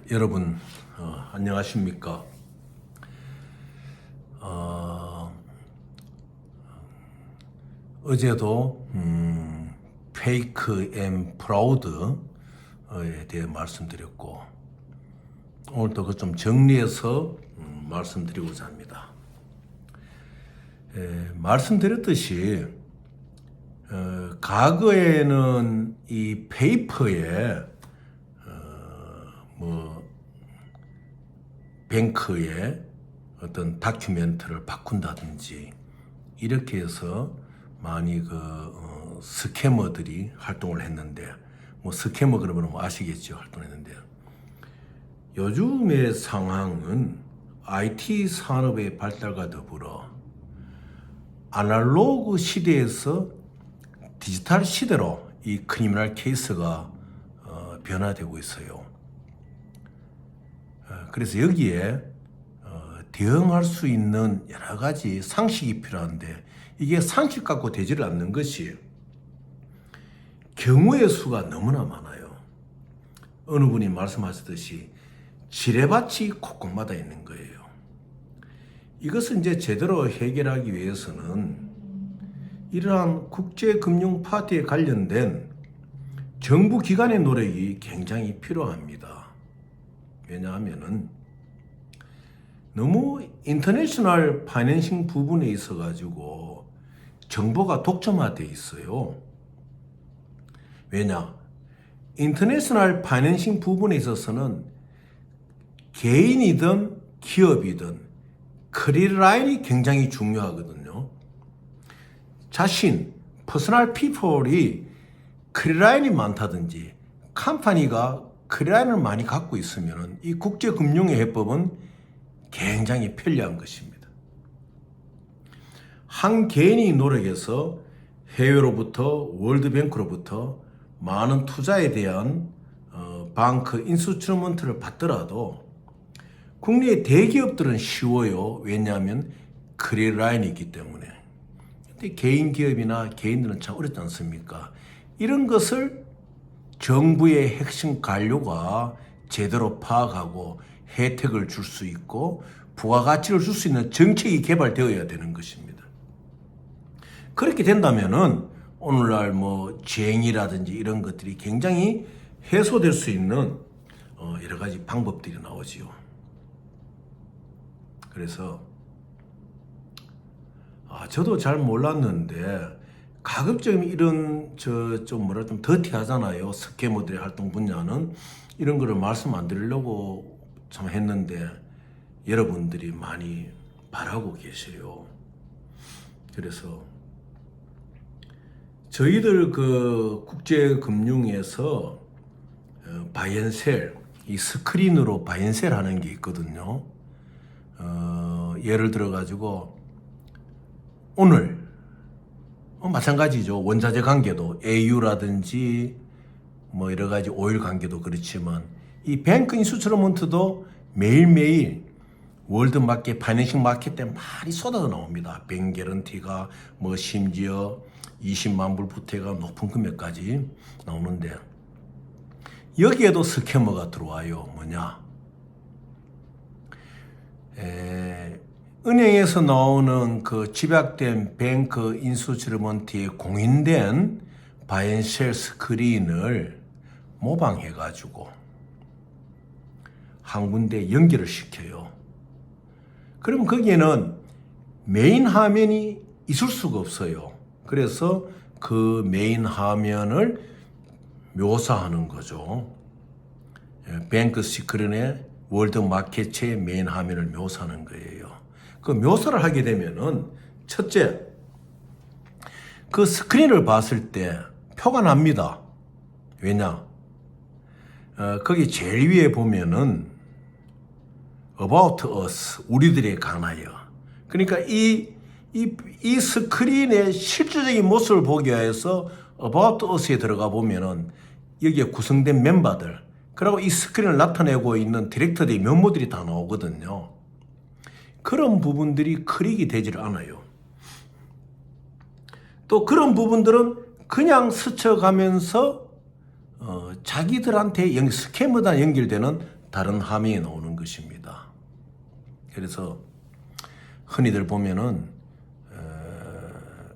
여러분 안녕하십니까? 어제도 페이크 앤 프라우드에 대해 말씀드렸고 오늘도 그 좀 정리해서 말씀드리고자 합니다. 말씀드렸듯이 과거에는 이 페이퍼에 뱅크의 어떤 다큐멘트를 바꾼다든지 이렇게 해서 많이 스캐머들이 활동을 했는데 스캐머 그러면 아시겠죠? 활동했는데 요즘의 상황은 IT 산업의 발달과 더불어 아날로그 시대에서 디지털 시대로 이 크리미널 케이스가 변화되고 있어요. 그래서 여기에 대응할 수 있는 여러 가지 상식이 필요한데 이게 상식 갖고 되지를 않는 것이 경우의 수가 너무나 많아요. 어느 분이 말씀하셨듯이 지뢰밭이 곳곳마다 있는 거예요. 이것을 이제 제대로 해결하기 위해서는 이러한 국제금융 파티에 관련된 정부 기관의 노력이 굉장히 필요합니다. 왜냐하면은 너무 인터내셔널 파이낸싱 부분에 있어가지고 정보가 독점화되어 있어요. 왜냐? 인터내셔널 파이낸싱 부분에 있어서는 개인이든 기업이든 크레딧 라인이 굉장히 중요하거든요. 자신, 퍼스널 피플이 크레딧 라인이 많다든지 컴퍼니가 크레딧 라인을 많이 갖고 있으면 이 국제금융의 해법은 굉장히 편리한 것입니다. 한 개인이 노력해서 해외로부터 월드뱅크로부터 많은 투자에 대한 방크 인스트루먼트를 받더라도 국내의 대기업들은 쉬워요. 왜냐하면 크레딧 라인이 있기 때문에. 근데 개인 기업이나 개인들은 참 어렵지 않습니까? 이런 것을 정부의 핵심 관료가 제대로 파악하고 혜택을 줄 수 있고 부가가치를 줄 수 있는 정책이 개발되어야 되는 것입니다. 그렇게 된다면은 오늘날 쟁의라든지 이런 것들이 굉장히 해소될 수 있는 여러 가지 방법들이 나오지요. 그래서 저도 잘 몰랐는데 가급적 이런 좀 더티하잖아요. 스캐머들의 활동 분야는 이런 거를 말씀 안 드리려고 참 했는데 여러분들이 많이 바라고 계세요. 그래서 저희들 국제금융에서 바이앤셀, 이 스크린으로 바이앤셀 하는 게 있거든요. 예를 들어 가지고 오늘 마찬가지죠. 원자재 관계도 AU라든지 여러 가지 오일 관계도 그렇지만 이 뱅크 인스트루먼트도 매일매일 월드 마켓, 파이낸싱 마켓 때 많이 쏟아져 나옵니다. 뱅 개런티가 심지어 20만 불부터가 높은 금액까지 나오는데 여기에도 스캐머가 들어와요. 은행에서 나오는 집약된 뱅크 인스트루먼트에 공인된 바이앤셀 스크린을 모방해가지고 한 군데 연결을 시켜요. 그러면 거기에는 메인 화면이 있을 수가 없어요. 그래서 그 메인 화면을 묘사하는 거죠. 뱅크 스크린의 월드 마켓의 메인 화면을 묘사하는 거예요. 그 묘사를 하게 되면은 첫째, 그 스크린을 봤을 때 표가 납니다. 왜냐? 거기 제일 위에 보면은 About Us, 우리들에 관하여. 그러니까 이 스크린의 실질적인 모습을 보기 위해서 About Us에 들어가 보면은 여기에 구성된 멤버들, 그리고 이 스크린을 나타내고 있는 디렉터들의 면모들이 다 나오거든요. 그런 부분들이 클릭이 되질 않아요. 또 그런 부분들은 그냥 스쳐가면서 자기들한테 스캐머다 연결되는 다른 함이 나오는 것입니다. 그래서 흔히들 보면은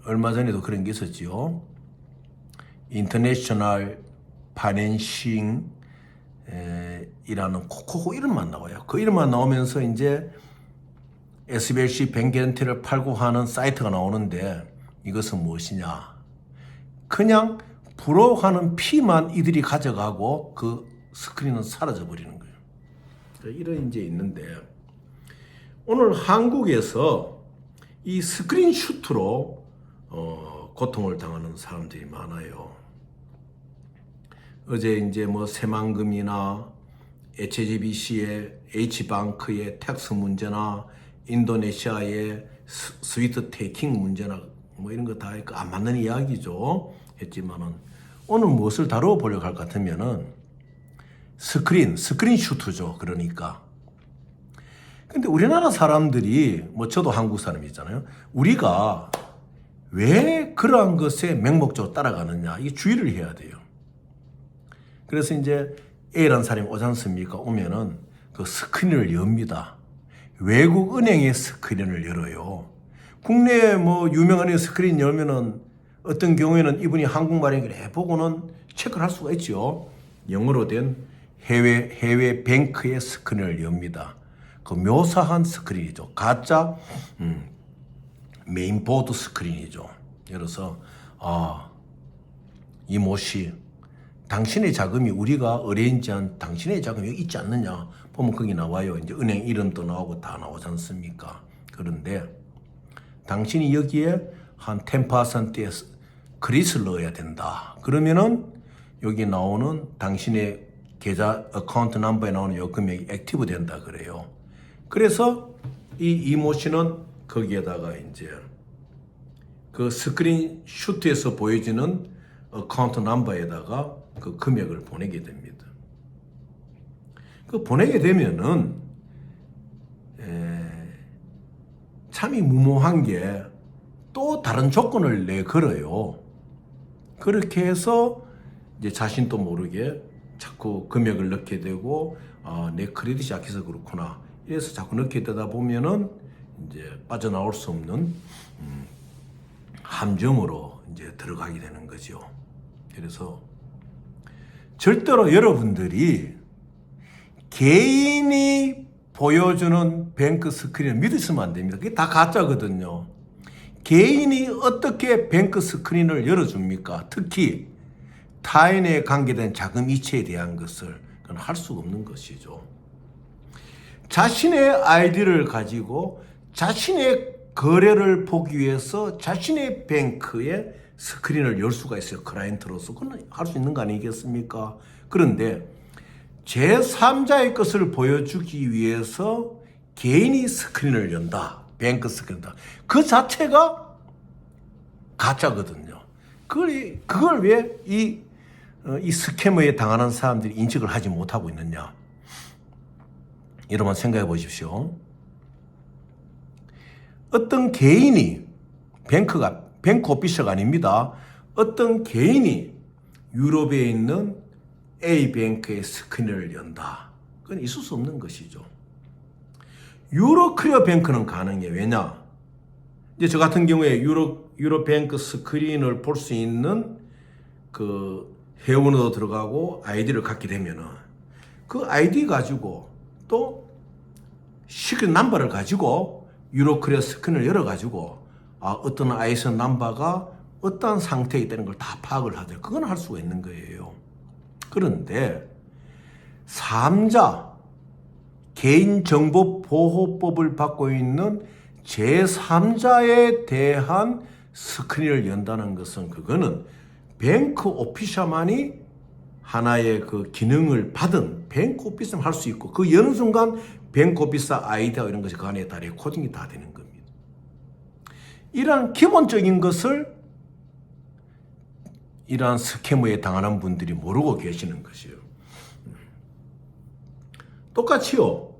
얼마 전에도 그런 게 있었지요. 인터내셔널 파이낸싱 이라는 코코코 이름만 나와요. 그 이름만 나오면서 이제 SBLC 뱅겐티를 팔고 하는 사이트가 나오는데 이것은 무엇이냐? 그냥 불어하는 피만 이들이 가져가고 그 스크린은 사라져 버리는 거예요. 이런 이제 있는데 오늘 한국에서 이 스크린 슈트로 고통을 당하는 사람들이 많아요. 어제 이제 뭐 새만금이나 HSBC의 H방크의 텍스 문제나 인도네시아의 스위트 테이킹 문제나 뭐 이런 거 다 안 맞는 이야기죠. 했지만은 오늘 무엇을 다뤄보려고 할 것 같으면은 스크린 슈트죠. 그러니까. 근데 우리나라 사람들이 뭐 저도 한국 사람이잖아요. 우리가 왜 그러한 것에 맹목적으로 따라가느냐. 이게 주의를 해야 돼요. 그래서 이제 A라는 사람이 오지 않습니까? 오면은 그 스크린을 엽니다. 외국 은행의 스크린을 열어요. 국내에 뭐 유명한 스크린 열면은 어떤 경우에는 이분이 한국말을 해보고는 체크를 할 수가 있죠. 영어로 된 해외 뱅크의 스크린을 엽니다. 그 묘사한 스크린이죠. 가짜 메인보드 스크린이죠. 그래서 이모씨 당신의 자금이 우리가 어레인지한 당신의 자금이 여기 있지 않느냐 보면 거기 나와요. 이제 은행 이름도 나오고 다 나오지 않습니까? 그런데 당신이 여기에 한 10%의 크리스를 넣어야 된다. 그러면은 여기 나오는 당신의 계좌 어카운트 넘버에 나오는 요 금액이 액티브 된다 그래요. 그래서 이 이모 씨는 거기에다가 이제 그 스크린 슈트에서 보여지는 어카운트 넘버에다가 그 금액을 보내게 됩니다. 그 보내게 되면은 참이 무모한 게 또 다른 조건을 내걸어요. 그렇게 해서 이제 자신도 모르게 자꾸 금액을 넣게 되고 내 크레딧이 약해서 그렇구나. 이래서 자꾸 넣게 되다 보면은 이제 빠져나올 수 없는 함정으로 이제 들어가게 되는 거죠. 그래서 절대로 여러분들이 개인이 보여주는 뱅크 스크린을 믿으시면 안 됩니다. 그게 다 가짜거든요. 개인이 어떻게 뱅크 스크린을 열어줍니까? 특히 타인에 관계된 자금 이체에 대한 것을 그건 할 수가 없는 것이죠. 자신의 아이디를 가지고 자신의 거래를 보기 위해서 자신의 뱅크에 스크린을 열 수가 있어요. 클라이언트로서. 그건 할 수 있는 거 아니겠습니까? 그런데 제3자의 것을 보여주기 위해서 개인이 스크린을 연다. 뱅크 스크린다. 그 자체가 가짜거든요. 그걸 왜 이 스캐머에 당하는 사람들이 인식을 하지 못하고 있느냐. 여러분 생각해 보십시오. 어떤 개인이 뱅크 오피셜가 아닙니다. 어떤 개인이 유럽에 있는 A뱅크의 스크린을 연다. 그건 있을 수 없는 것이죠. 유로클리어 뱅크는 가능해요. 왜냐? 이제 저 같은 경우에 유로뱅크 스크린을 볼 수 있는 그 회원으로 들어가고 아이디를 갖게 되면은 그 아이디 가지고 또 시크릿 넘버를 가지고 유로클리어 스크린을 열어가지고 어떤 ISN 넘버가 어떠한 상태에 있다는 걸 다 파악을 하죠. 그건 할 수가 있는 거예요. 그런데 3자 개인정보보호법을 받고 있는 제3자에 대한 스크린을 연다는 것은 그거는 뱅크 오피셜만이 하나의 그 기능을 받은 뱅크 오피셜만 할 수 있고 그 여는 순간 뱅크 오피셜 아이디와 이런 것이 그 안에 다 레코딩이 다 되는 겁니다. 이러한 기본적인 것을 이러한 스캐머에 당하는 분들이 모르고 계시는 것이에요. 똑같이요.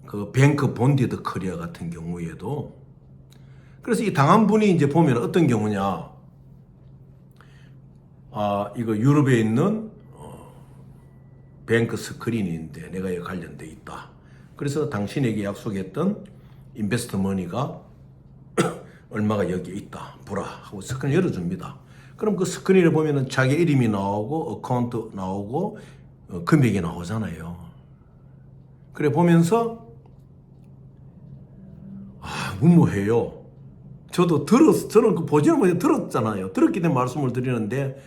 그 뱅크 본디드 커리어 같은 경우에도 그래서 이 당한 분이 이제 보면 어떤 경우냐. 이거 유럽에 있는 뱅크 스크린인데 내가 여기 관련돼 있다. 그래서 당신에게 약속했던 인베스트 머니가 얼마가 여기에 있다. 보라 하고 스크린 열어줍니다. 그럼 그 스크린에 보면은 자기 이름이 나오고 어카운트 나오고 금액이 나오잖아요. 그래 보면서 무모해요. 저는 그 보지는 못해 들었잖아요. 들었기 때문에 말씀을 드리는데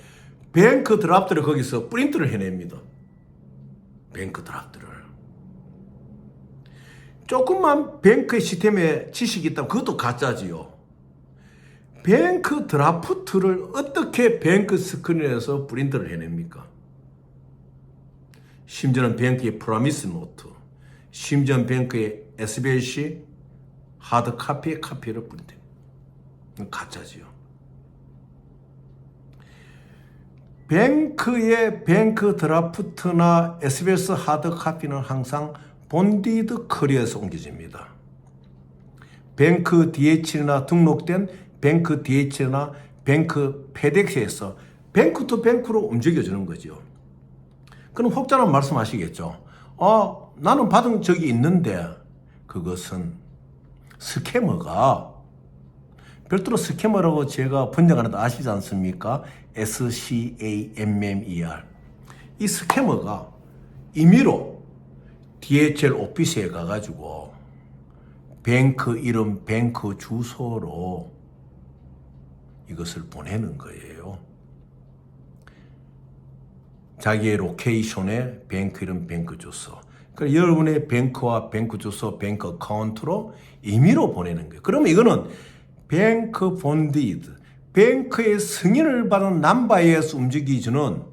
뱅크 드랍트를 거기서 프린트를 해냅니다. 뱅크 드랍트를. 조금만 뱅크 시스템에 지식이 있다면 그것도 가짜지요. 뱅크 드라프트를 어떻게 뱅크 스크린에서 프린트를 해냅니까? 심지어는 뱅크의 프라미스 노트, 심지어는 뱅크의 SBLC 하드 카피의 카피를 프린트해요. 가짜지요. 뱅크의 뱅크 드라프트나 SBS 하드 카피는 항상 본디드 커리어에서 옮겨집니다. 뱅크 DH나 등록된 뱅크 DH나 뱅크 페덱스에서 뱅크 투 뱅크로 움직여주는 거죠. 그럼 혹자는 말씀하시겠죠. 나는 받은 적이 있는데 그것은 스캐머가 별도로 스캐머라고 제가 번역하는 거 아시지 않습니까? SCAMMER. 이 스캐머가 임의로 DHL 오피스에 가가지고 뱅크 이름, 뱅크 주소로 이것을 보내는 거예요. 자기의 로케이션에 뱅크 이름, 뱅크 주소. 그래서 여러분의 뱅크와 뱅크 주소, 뱅크 어카운트로 임의로 보내는 거예요. 그러면 이거는 뱅크 본디드, 뱅크의 승인을 받은 남바에 의해서 움직이지는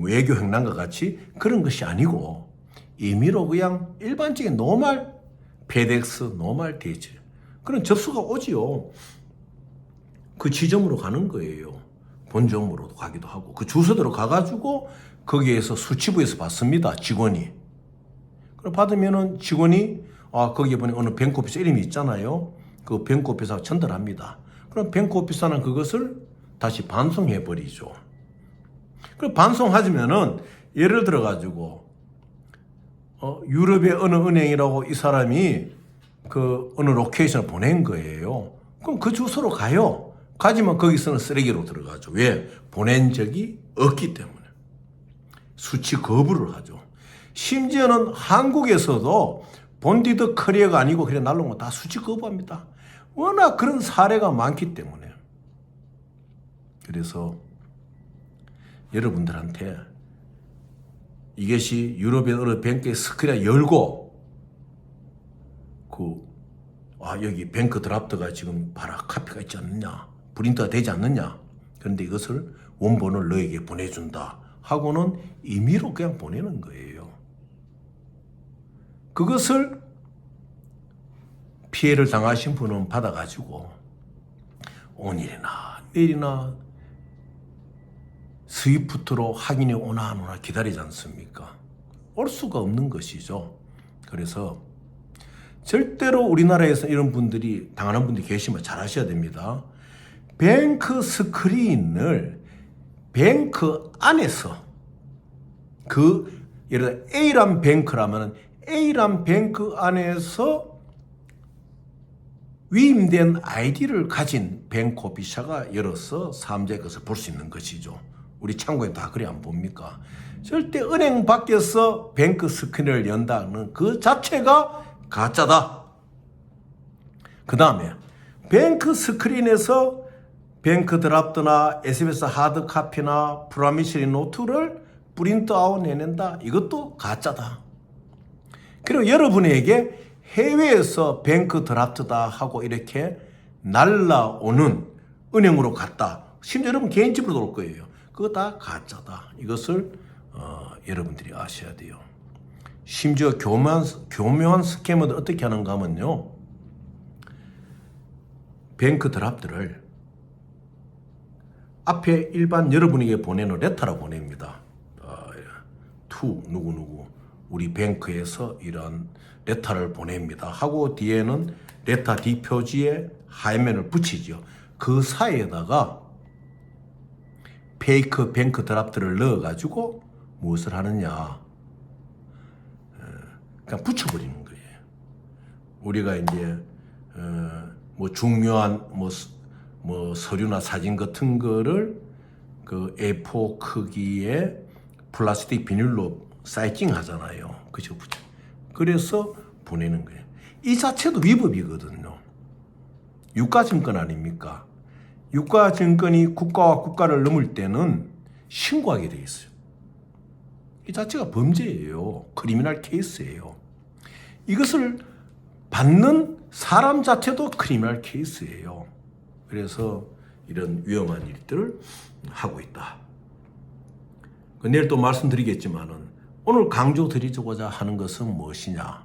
외교 행랑과 같이 그런 것이 아니고 임의로 그냥 일반적인 노멀 페덱스, 노멀 DHL 그런 접수가 오지요. 그 지점으로 가는 거예요. 본점으로도 가기도 하고 그 주소대로 가가지고 거기에서 수치부에서 받습니다. 직원이. 그럼 받으면은 직원이 거기에 보니 어느 뱅크오피스 이름이 있잖아요. 그 뱅크오피스하고 전달합니다. 그럼 뱅크오피스는 그것을 다시 반송해버리죠. 그럼 반송하지면은 예를 들어가지고 유럽의 어느 은행이라고 이 사람이 그 어느 로케이션을 보낸 거예요. 그럼 그 주소로 가요. 가지만 거기서는 쓰레기로 들어가죠. 왜? 보낸 적이 없기 때문에. 수치 거부를 하죠. 심지어는 한국에서도 본디드 커리어가 아니고 그냥 날라오면 다 수치 거부합니다. 워낙 그런 사례가 많기 때문에. 그래서 여러분들한테 이것이 유럽의 어느 뱅크의 스크린을 열고 여기 뱅크 드라프트가 지금 봐라 카피가 있지 않느냐 프린트가 되지 않느냐 그런데 이것을 원본을 너에게 보내준다 하고는 임의로 그냥 보내는 거예요. 그것을 피해를 당하신 분은 받아가지고 오늘이나 내일이나 스위프트로 확인이 오나 안 오나 기다리지 않습니까? 올 수가 없는 것이죠. 그래서 절대로 우리나라에서 이런 분들이 당하는 분들이 계시면 잘 하셔야 됩니다. 뱅크 스크린을 뱅크 안에서 예를 들어 A란 뱅크라면 A란 뱅크 안에서 위임된 아이디를 가진 뱅크 오피셔가 열어서 사람들의 것을 볼 수 있는 것이죠. 우리 창고에 다 그래 안 봅니까? 절대 은행 밖에서 뱅크 스크린을 연다는 그 자체가 가짜다. 그 다음에 뱅크 스크린에서 뱅크 드라프트나 SBS 하드 카피나 프라미시리 노트를 프린트 아웃 내낸다. 이것도 가짜다. 그리고 여러분에게 해외에서 뱅크 드라프트다 하고 이렇게 날라오는 은행으로 갔다. 심지어 여러분 개인집으로도 올 거예요. 그거 다 가짜다. 이것을 여러분들이 아셔야 돼요. 심지어 교묘한 스캐머들 어떻게 하는가 하면요. 뱅크 드라프트를 앞에 일반 여러분에게 보내는 레터라 보냅니다. 투 누구누구 우리 뱅크에서 이런 레터를 보냅니다 하고 뒤에는 레터 D 표지에 하이면을 붙이죠. 그 사이에다가 페이크 뱅크 드라프트를 넣어가지고 무엇을 하느냐? 그냥 붙여버리는 거예요. 우리가 이제 뭐 중요한 뭐 서류나 사진 같은 거를 그 A4 크기의 플라스틱 비닐로 사이징 하잖아요. 그죠? 그래서 보내는 거예요. 이 자체도 위법이거든요. 유가증권 아닙니까? 유가증권이 국가와 국가를 넘을 때는 신고하게 돼 있어요. 이 자체가 범죄예요. 크리미널 케이스예요. 이것을 받는 사람 자체도 크리미널 케이스예요. 그래서 이런 위험한 일들을 하고 있다. 내일 또 말씀드리겠지만은 오늘 강조드리고자 하는 것은 무엇이냐?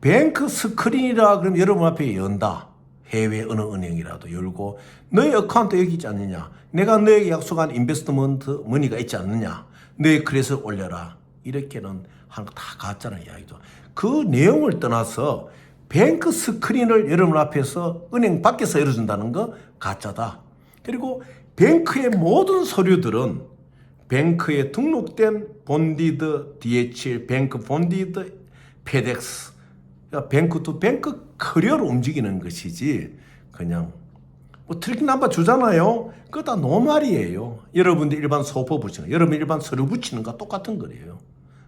뱅크 스크린이라 그러면 여러분 앞에 연다. 해외 어느 은행이라도 열고 너의 어카운트 여기 있지 않느냐? 내가 너에게 약속한 인베스트먼트 머니가 있지 않느냐? 너의 크레딧을 올려라. 이렇게는 하는 거 다 가짜는 이야기죠. 그 내용을 떠나서 뱅크 스크린을 여러분 앞에서 은행 밖에서 열어준다는 거 가짜다. 그리고 뱅크의 모든 서류들은 뱅크에 등록된 본디드, DHL, 뱅크 본디드, 페덱스, 그러니까 뱅크 투 뱅크 커리어로 움직이는 것이지 그냥 뭐 트래킹 넘버 주잖아요. 그거 다 노말이에요. 여러분들 일반 소포 붙이는 거, 여러분 일반 서류 붙이는 거 똑같은 거예요.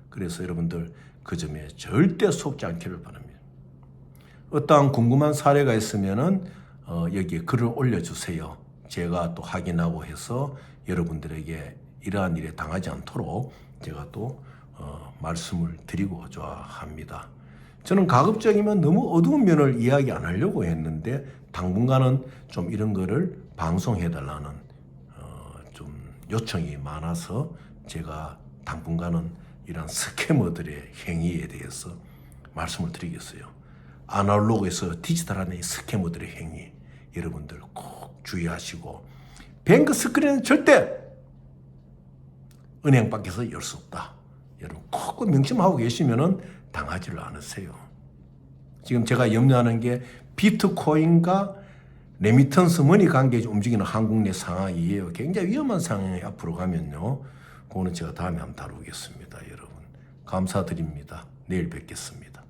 그래서 여러분들 그 점에 절대 속지 않기를 바랍니다. 어떠한 궁금한 사례가 있으면은 여기에 글을 올려주세요. 제가 또 확인하고 해서 여러분들에게 이러한 일에 당하지 않도록 제가 또 말씀을 드리고자 합니다. 저는 가급적이면 너무 어두운 면을 이야기 안 하려고 했는데 당분간은 좀 이런 거를 방송해달라는 좀 요청이 많아서 제가 당분간은 이런 스캐머들의 행위에 대해서 말씀을 드리겠어요. 아날로그에서 디지털한 이 스캐머들의 행위 여러분들 꼭 주의하시고 뱅크 스크린은 절대 은행 밖에서 열 수 없다. 여러분 꼭 명심하고 계시면은 당하지를 않으세요. 지금 제가 염려하는 게 비트코인과 레미턴스 머니 관계에 움직이는 한국 내 상황이에요. 굉장히 위험한 상황이 앞으로 가면요. 그거는 제가 다음에 한번 다루겠습니다. 여러분 감사드립니다. 내일 뵙겠습니다.